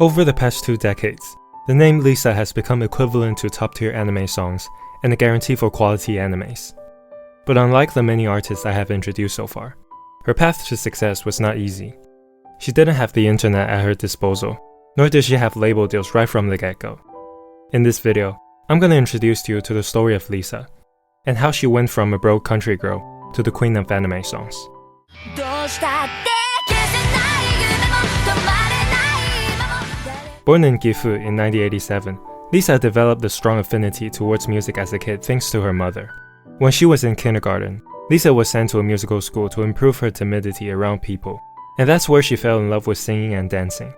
Over the past 2 decades, the name LiSA has become equivalent to top-tier anime songs and a guarantee for quality animes. But unlike the many artists I have introduced so far, her path to success was not easy. She didn't have the internet at her disposal, nor did she have label deals right from the get-go. In this video, I'm gonna introduce you to the story of LiSA, and how she went from a broke country girl to the queen of anime songs. Born in Gifu in 1987, LiSA developed a strong affinity towards music as a kid thanks to her mother. When she was in kindergarten, LiSA was sent to a musical school to improve her timidity around people, and that's where she fell in love with singing and dancing.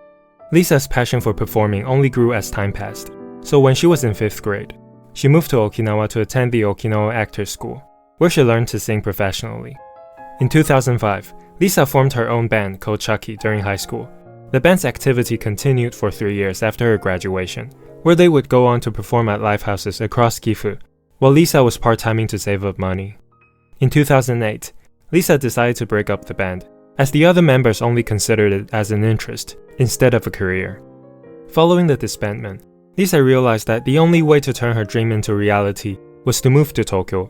LiSA's passion for performing only grew as time passed, so when she was in 5th grade, she moved to Okinawa to attend the Okinawa Actors School, where she learned to sing professionally. In 2005, LiSA formed her own band called Chucky during high school. The band's activity continued for 3 years after her graduation, where they would go on to perform at live houses across Gifu, while LiSA was part-timing to save up money. In 2008, LiSA decided to break up the band, as the other members only considered it as an interest, instead of a career. Following the disbandment, LiSA realized that the only way to turn her dream into reality was to move to Tokyo.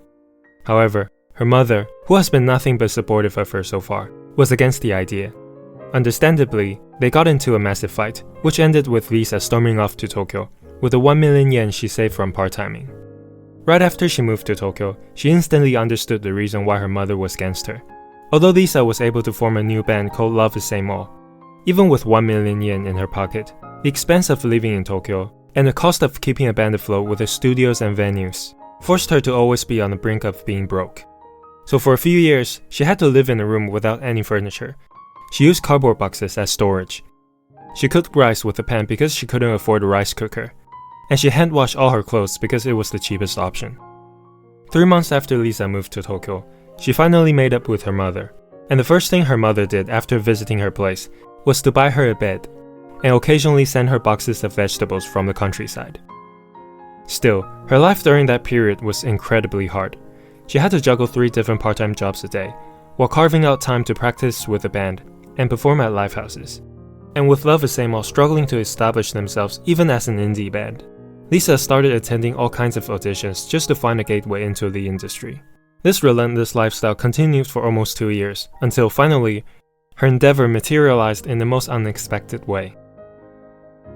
However, her mother, who has been nothing but supportive of her so far, was against the idea. Understandably, they got into a massive fight, which ended with LiSA storming off to Tokyo, with the 1 million yen she saved from part-timing. Right after she moved to Tokyo, she instantly understood the reason why her mother was against her. Although LiSA was able to form a new band called Love is Same All, even with 1 million yen in her pocket, the expense of living in Tokyo, and the cost of keeping a band afloat with the studios and venues, forced her to always be on the brink of being broke. So for a few years, she had to live in a room without any furniture. She used cardboard boxes as storage. She cooked rice with a pan because she couldn't afford a rice cooker, and she hand-washed all her clothes because it was the cheapest option. 3 months after LiSA moved to Tokyo, she finally made up with her mother, and the first thing her mother did after visiting her place was to buy her a bed, and occasionally send her boxes of vegetables from the countryside. Still, her life during that period was incredibly hard. She had to juggle 3 different part-time jobs a day, while carving out time to practice with the band and perform at live houses. And with Love is Same All struggling to establish themselves even as an indie band, LiSA started attending all kinds of auditions just to find a gateway into the industry. This relentless lifestyle continued for almost 2 years, until finally, her endeavor materialized in the most unexpected way.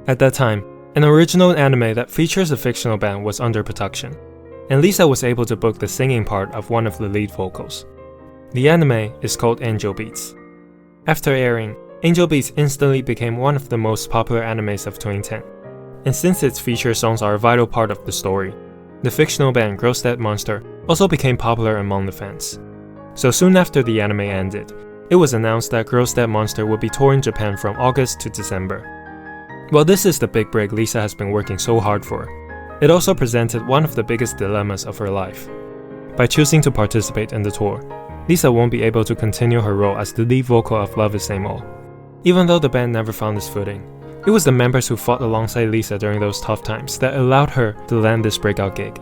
At that time, an original anime that features a fictional band was under production, and LiSA was able to book the singing part of one of the lead vocals. The anime is called Angel Beats. After airing, Angel Beats instantly became one of the most popular animes of 2010, and since its feature songs are a vital part of the story, the fictional band Girls Dead Monster also became popular among the fans. So soon after the anime ended, it was announced that Girls Dead Monster would be touring Japan from August to December. While this is the big break LiSA has been working so hard for, it also presented one of the biggest dilemmas of her life. By choosing to participate in the tour, LiSA won't be able to continue her role as the lead vocal of Love is Same All. Even though the band never found its footing, it was the members who fought alongside LiSA during those tough times that allowed her to land this breakout gig.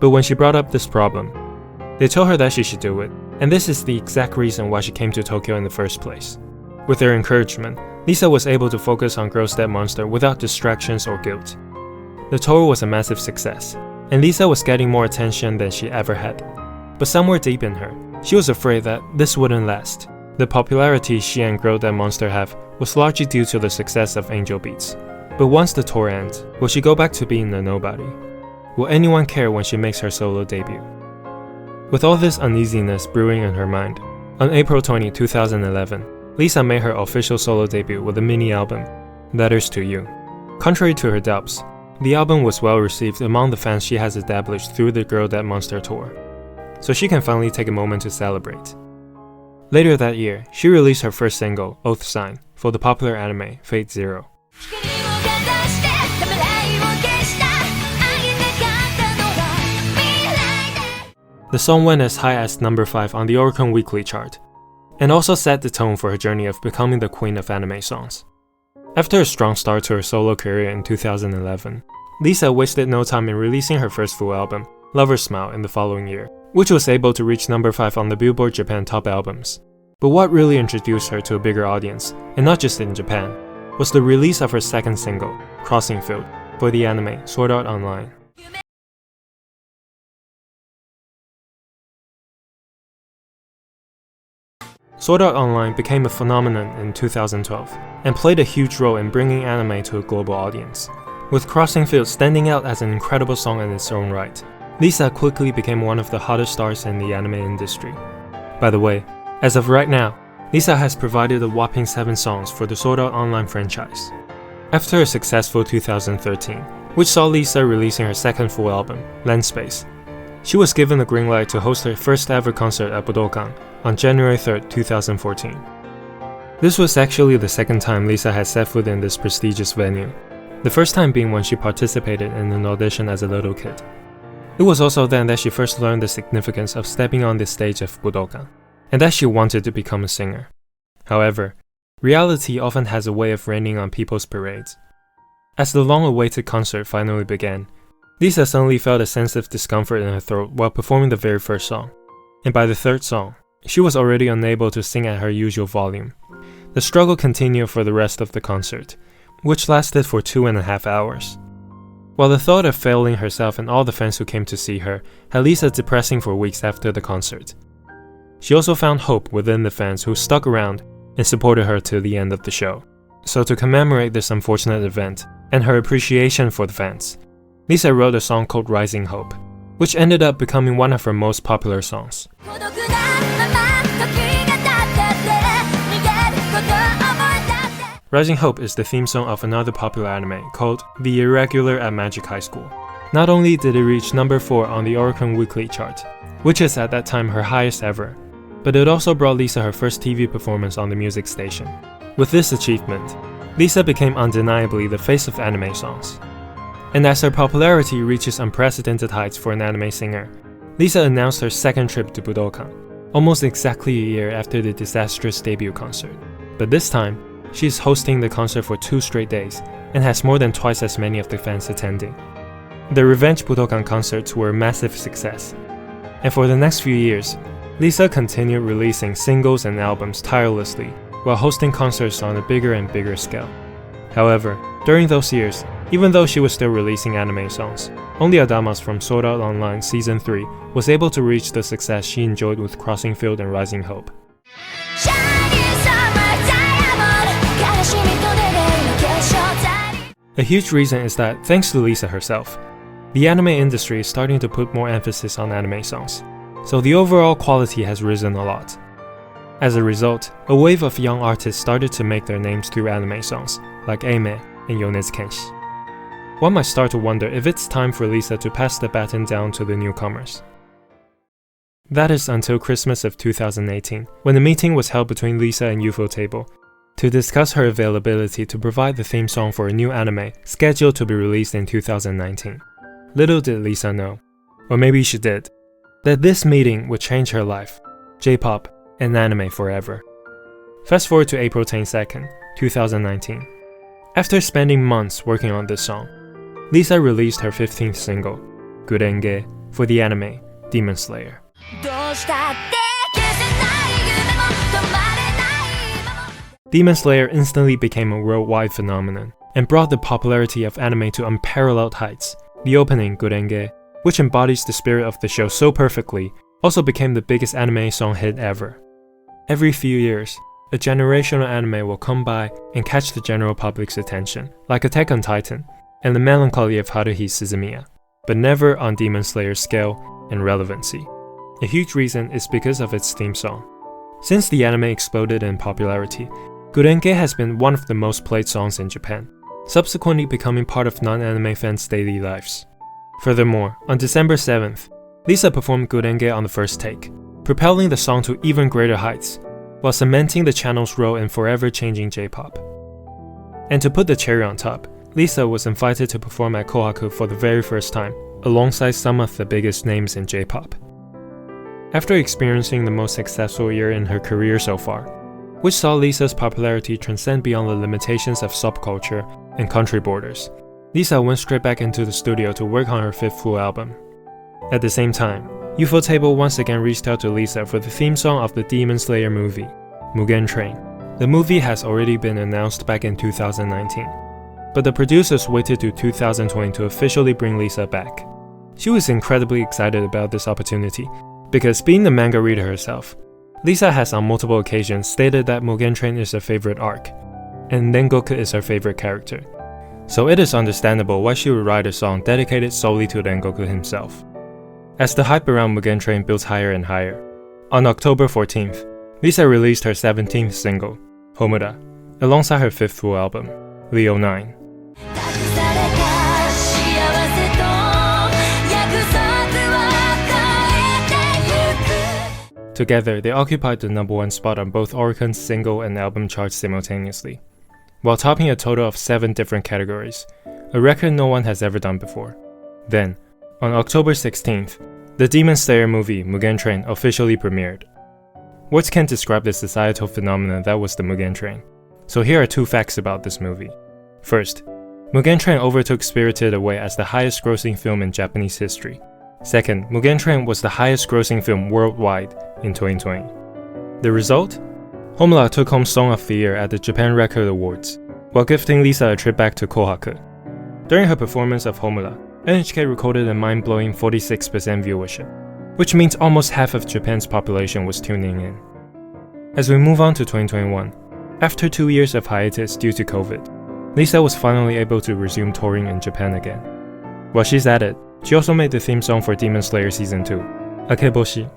But when she brought up this problem, they told her that she should do it, and this is the exact reason why she came to Tokyo in the first place. With their encouragement, LiSA was able to focus on Girls Dead Monster without distractions or guilt. The tour was a massive success, and LiSA was getting more attention than she ever had. But somewhere deep in her, she was afraid that this wouldn't last. The popularity she and Girls Dead Monster have was largely due to the success of Angel Beats. But once the tour ends, will she go back to being a nobody? Will anyone care when she makes her solo debut? With all this uneasiness brewing in her mind, on April 20, 2011, LiSA made her official solo debut with a mini-album, Letters to You. Contrary to her doubts, the album was well received among the fans she has established through the Girls Dead Monster tour, so she can finally take a moment to celebrate. Later that year, she released her first single, Oath Sign, for the popular anime Fate Zero. The song went as high as number 5 on the Oricon Weekly chart, and also set the tone for her journey of becoming the queen of anime songs. After a strong start to her solo career in 2011, LiSA wasted no time in releasing her first full album, Lover's Smile, in the following year, which was able to reach number 5 on the Billboard Japan Top Albums. But what really introduced her to a bigger audience, and not just in Japan, was the release of her second single, Crossing Field, for the anime Sword Art Online. Sword Art Online became a phenomenon in 2012 and played a huge role in bringing anime to a global audience, with Crossing Field standing out as an incredible song in its own right. LiSA quickly became one of the hottest stars in the anime industry. By the way, as of right now, LiSA has provided a whopping 7 songs for the Sword Art Online franchise. After a successful 2013, which saw LiSA releasing her second full album, Lens Space, she was given the green light to host her first ever concert at Budokan on January 3, 2014. This was actually the second time LiSA had set foot in this prestigious venue, the first time being when she participated in an audition as a little kid. It was also then that she first learned the significance of stepping on the stage of Budokan, and that she wanted to become a singer. However, reality often has a way of raining on people's parades. As the long-awaited concert finally began, LiSA suddenly felt a sense of discomfort in her throat while performing the very first song, and by the third song, she was already unable to sing at her usual volume. The struggle continued for the rest of the concert, which lasted for 2.5 hours. While the thought of failing herself and all the fans who came to see her had LiSA depressing for weeks after the concert, she also found hope within the fans who stuck around and supported her to the end of the show. So to commemorate this unfortunate event and her appreciation for the fans, LiSA wrote a song called Rising Hope, which ended up becoming one of her most popular songs. Rising Hope is the theme song of another popular anime called The Irregular at Magic High School. Not only did it reach number 4 on the Oricon Weekly chart, which is at that time her highest ever, but it also brought LiSA her first TV performance on the music station. With this achievement, LiSA became undeniably the face of anime songs. And as her popularity reaches unprecedented heights for an anime singer, LiSA announced her second trip to Budokan, almost exactly a year after the disastrous debut concert. But this time, she is hosting the concert for 2 straight days and has more than twice as many of the fans attending. The Revenge Budokan concerts were a massive success, and for the next few years, LiSA continued releasing singles and albums tirelessly while hosting concerts on a bigger and bigger scale. However, during those years, even though she was still releasing anime songs, only Adamas from Sword Art Online Season 3 was able to reach the success she enjoyed with Crossing Field and Rising Hope. A huge reason is that, thanks to LiSA herself, the anime industry is starting to put more emphasis on anime songs, so the overall quality has risen a lot. As a result, a wave of young artists started to make their names through anime songs, like Aime and Yonezu Kenshi. One might start to wonder if it's time for LiSA to pass the baton down to the newcomers. That is until Christmas of 2018, when a meeting was held between LiSA and Ufotable to discuss her availability to provide the theme song for a new anime scheduled to be released in 2019. Little did LiSA know, or maybe she did, that this meeting would change her life, J-pop, and anime forever. Fast forward to April 22nd, 2019. After spending months working on this song, LiSA released her 15th single, Gurenge, for the anime Demon Slayer. Demon Slayer instantly became a worldwide phenomenon and brought the popularity of anime to unparalleled heights. The opening, Gurenge, which embodies the spirit of the show so perfectly, also became the biggest anime song hit ever. Every few years, a generational anime will come by and catch the general public's attention, like Attack on Titan and The Melancholy of Haruhi Suzumiya, but never on Demon Slayer's scale and relevancy. A huge reason is because of its theme song. Since the anime exploded in popularity, Gurenge has been one of the most played songs in Japan, subsequently becoming part of non-anime fans' daily lives. Furthermore, on December 7th, LiSA performed Gurenge on the first take, propelling the song to even greater heights, while cementing the channel's role in forever changing J-pop. And to put the cherry on top, LiSA was invited to perform at Kohaku for the very first time, alongside some of the biggest names in J-pop. After experiencing the most successful year in her career so far, which saw LiSA's popularity transcend beyond the limitations of subculture and country borders, LiSA went straight back into the studio to work on her 5th full album. At the same time, Ufotable once again reached out to LiSA for the theme song of the Demon Slayer movie, Mugen Train, The movie has already been announced back in 2019, but the producers waited to 2020 to officially bring LiSA back. She was incredibly excited about this opportunity, because being the manga reader herself, LiSA has on multiple occasions stated that Mugen Train is her favorite arc, and Rengoku is her favorite character. So it is understandable why she would write a song dedicated solely to Rengoku himself. As the hype around Mugen Train builds higher and higher, on October 14th, LiSA released her 17th single, Homura, alongside her 5th full album, Leo 9. Together, they occupied the #1 spot on both Oricon's single and album charts simultaneously, while topping a total of 7 different categories, a record no one has ever done before. Then, on October 16th, the Demon Slayer movie Mugen Train officially premiered. Words can't describe the societal phenomenon that was the Mugen Train, so here are 2 facts about this movie. First, Mugen Train overtook Spirited Away as the highest grossing film in Japanese history. Second, Mugen Train was the highest grossing film worldwide in 2020. The result? Homura took home Song of the Year at the Japan Record Awards, while gifting LiSA a trip back to Kohaku. During her performance of Homura, NHK recorded a mind-blowing 46% viewership, which means almost half of Japan's population was tuning in. As we move on to 2021, after 2 years of hiatus due to COVID, LiSA was finally able to resume touring in Japan again. While she's at it, she also made the theme song for Demon Slayer Season 2, Akeboshi.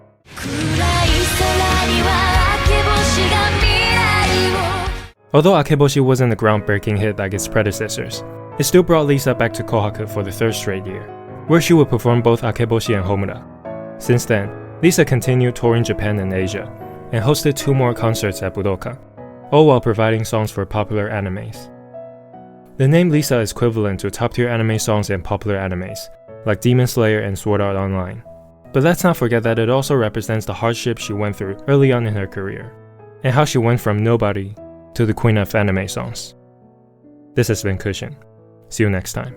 Although Akeboshi wasn't a groundbreaking hit like its predecessors, it still brought LiSA back to Kohaku for the 3rd straight year, where she would perform both Akeboshi and Homura. Since then, LiSA continued touring Japan and Asia, and hosted 2 more concerts at Budokan, all while providing songs for popular animes. The name LiSA is equivalent to top-tier anime songs in popular animes, like Demon Slayer and Sword Art Online. But let's not forget that it also represents the hardships she went through early on in her career, and how she went from nobody to the queen of anime songs. This has been Cushion. See you next time.